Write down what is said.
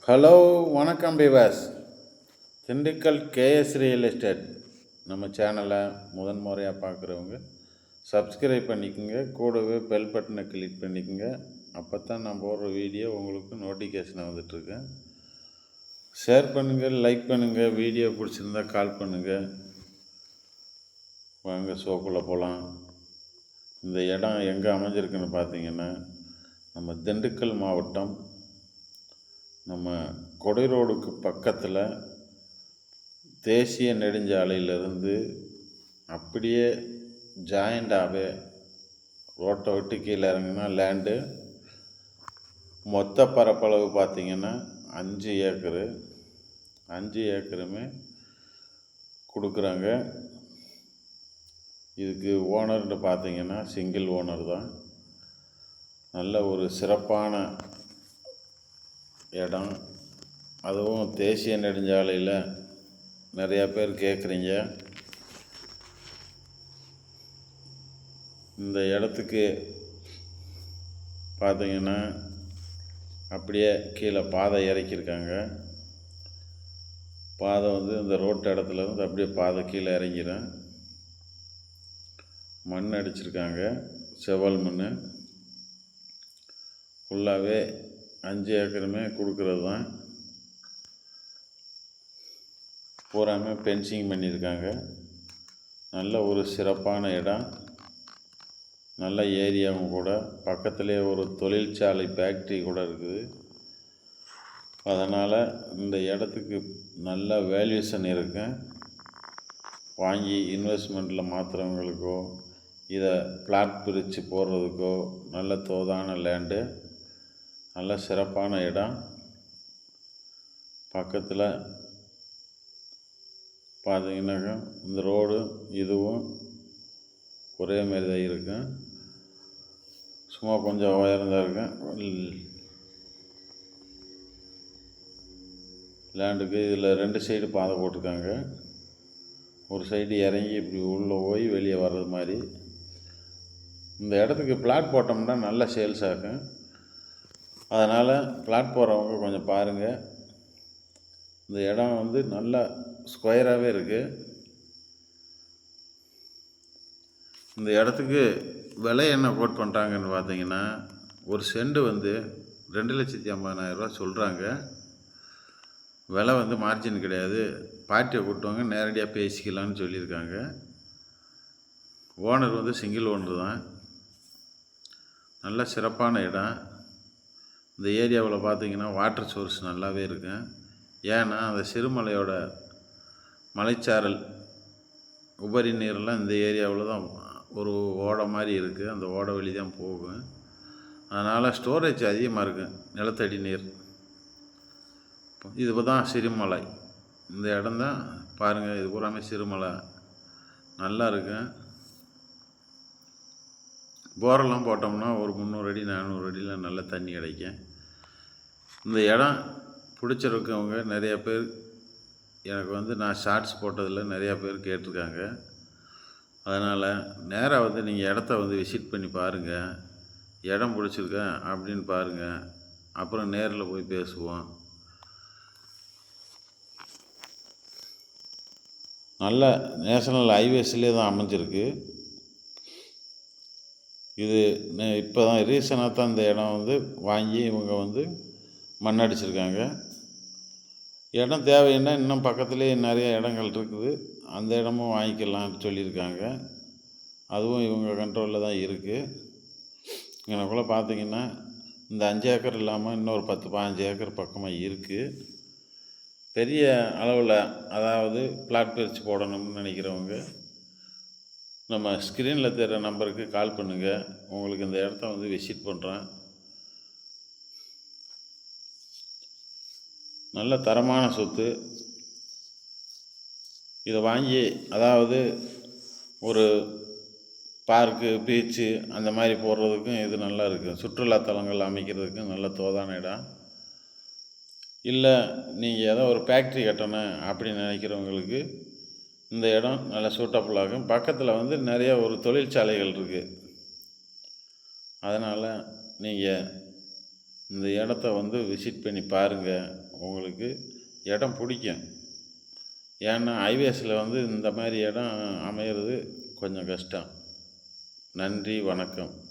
Hello, வணக்கம் பீவாஸ். Dindigul KS real estate நம்ம சேனலை முறையாக பார்க்குறவங்க சப்ஸ்கிரைப் பண்ணிக்கோங்க. கூடவே பெல் பட்டனை கிளிக் பண்ணிக்கோங்க. அப்போ தான் நான் போடுற வீடியோ உங்களுக்கு நோட்டிஃபிகேஷன் வந்துட்டுருக்கேன். ஷேர் பண்ணுங்கள், லைக் பண்ணுங்கள். வீடியோ பிடிச்சிருந்தா கால் பண்ணுங்கள். வாங்க ஷோக்குள்ளே போகலாம். இந்த இடம் எங்கே அமைஞ்சிருக்குன்னு பார்த்தீங்கன்னா, நம்ம திண்டுக்கல் மாவட்டம், நம்ம கொடை ரோடுக்கு பக்கத்தில் தேசிய நெடுஞ்சாலையிலிருந்து அப்படியே ஜாயிண்டாகவே ரோட்டை விட்டு கீழே இறங்குனா லேண்டு. மொத்த பரப்பளவு பார்த்திங்கன்னா 5 ஏக்கரு. 5 ஏக்கருமே கொடுக்குறாங்க. இதுக்கு ஓனர்னு பார்த்திங்கன்னா சிங்கிள் ஓனர் தான். நல்ல ஒரு சிறப்பான இடம். அதுவும் தேசிய நெடுஞ்சாலையில் நிறையா பேர் கேட்குறீங்க. இந்த இடத்துக்கு பார்த்தீங்கன்னா அப்படியே கீழே பாதை இறக்கியிருக்காங்க. பாதை வந்து இந்த ரோட்டு இடத்துல இருந்து அப்படியே பாதை கீழே இறங்கிடும். மண் அடிச்சிருக்காங்க, செவல் மண். ஃபுல்லாகவே 5 ஏக்கருமே கொடுக்குறது தான். பூராமே பென்சிங் பண்ணியிருக்காங்க. நல்ல ஒரு சிறப்பான இடம், நல்ல ஏரியாவும் கூட. பக்கத்துலேயே ஒரு தொழிற்சாலை ஃபேக்ட்ரி கூட இருக்குது. அதனால் இந்த இடத்துக்கு நல்ல வேல்யூஷன் இருக்கு. வாங்கி இன்வெஸ்ட்மெண்ட்டில் மாற்றுறவங்களுக்கோ இதை பிளாட் பிரித்து போடுறதுக்கோ நல்ல தோதான லேண்டு, நல்ல சிறப்பான இடம். பக்கத்தில் பார்த்தீங்கன்னாக்கா இந்த ரோடு இதுவும் ஒரே மாரி தான் இருக்கும். சும்மா கொஞ்சம் உயர்ந்தான் இருக்கும் லேண்டுக்கு. இதில் 2 சைடு பாதை போட்டிருக்காங்க. ஒரு சைடு இறங்கி இப்படி உள்ளே போய் வெளியே வர்றது மாதிரி. இந்த இடத்துக்கு பிளாட் போட்டோம்னா நல்ல சேல்ஸ் ஆகும். அதனால் பிளாட் போடுறவங்க கொஞ்சம் பாருங்கள். இந்த இடம் வந்து நல்ல ஸ்கொயராகவே இருக்குது. இந்த இடத்துக்கு விலை என்ன கோட் பண்ணுறாங்கன்னு பார்த்தீங்கன்னா, ஒரு சென்ட் வந்து 2,50,000 சொல்கிறாங்க. விலை வந்து மார்ஜின் கிடையாது. பார்ட்டியை கூட்டுவாங்க, நேரடியாக பேசிக்கலான்னு சொல்லியிருக்காங்க. ஓனர் வந்து சிங்கிள் ஓனர் தான். நல்ல சிறப்பான இடம். இந்த ஏரியாவில் பார்த்திங்கன்னா வாட்டர் சோர்ஸ் நல்லாவே இருக்கும். ஏன்னா அந்த சிறுமலையோட மலைச்சாரல் உபரி நீரெல்லாம் இந்த ஏரியாவில் தான் ஒரு ஓடை மாதிரி இருக்குது. அந்த ஓடை வழி தான் போகும். அதனால் ஸ்டோரேஜ் அதிகமாக இருக்கும் நிலத்தடி நீர். இது தான் சிறுமலை. இந்த இடம் தான் பாருங்கள். இது பூராமே சிறுமலை நல்லா இருக்கும். போரெல்லாம் போட்டோம்னா ஒரு 300 அடி 400 அடியில் நல்ல தண்ணி கிடைக்கும். இந்த இடம் பிடிச்சிருக்கவங்க நிறையா பேர் எனக்கு வந்து நான் ஷார்ட்ஸ் போட்டதில் நிறையா பேர் கேட்டிருக்காங்க. அதனால் நேராக வந்து நீங்கள் இடத்த வந்து விசிட் பண்ணி பாருங்கள். இடம் பிடிச்சிருக்கேன் அப்படின்னு பாருங்கள். அப்புறம் நேரில் போய் பேசுவோம். நல்ல நேஷனல் ஹைவேஸ்லேயே தான் அமைஞ்சிருக்கு. இது இப்போ தான் ரீசனாக தான் இந்த இடம் வந்து வாங்கி இவங்க வந்து மண் அடிச்சிருக்காங்க. இடம் தேவைன்னா இன்னும் பக்கத்துலேயே நிறைய இடங்கள் இருக்குது. அந்த இடமும் வாங்கிக்கலாம்னு சொல்லியிருக்காங்க. அதுவும் இவங்க கண்ட்ரோலில் தான் இருக்குது. எனக்குள்ளே பார்த்திங்கன்னா இந்த 5 ஏக்கர் இல்லாமல் இன்னொரு 10-15 ஏக்கர் பக்கமாக இருக்குது. பெரிய அளவில் அதாவது பிளாட் பிரித்து போடணும்னு நினைக்கிறவங்க நம்ம ஸ்க்ரீனில் தெரிகிற நம்பருக்கு கால் பண்ணுங்கள். உங்களுக்கு இந்த இடத்த வந்து விசிட் பண்ணுறேன். நல்ல தரமான சொத்து. இதை வாங்கி அதாவது ஒரு பார்க்கு, பீச்சு அந்த மாதிரி போடுறதுக்கும் இது நல்லா இருக்கும். சுற்றுலாத்தலங்கள் அமைக்கிறதுக்கும் நல்ல தோதான இடம். இல்லை நீங்கள் ஏதோ ஒரு ஃபேக்ட்ரி கட்டணும் அப்படின்னு நினைக்கிறவங்களுக்கு இந்த இடம் நல்லா சூட்டபுளாகும். பக்கத்தில் வந்து நிறைய ஒரு தொழிற்சாலைகள் இருக்குது. அதனால் நீங்கள் இந்த இடத்த வந்து விசிட் பண்ணி பாருங்கள். உங்களுக்கு இடம் பிடிக்கும். ஏன்னா ஹைவேஸில் வந்து இந்த மாதிரி இடம் அமையிறது கொஞ்சம் கஷ்டம். நன்றி, வணக்கம்.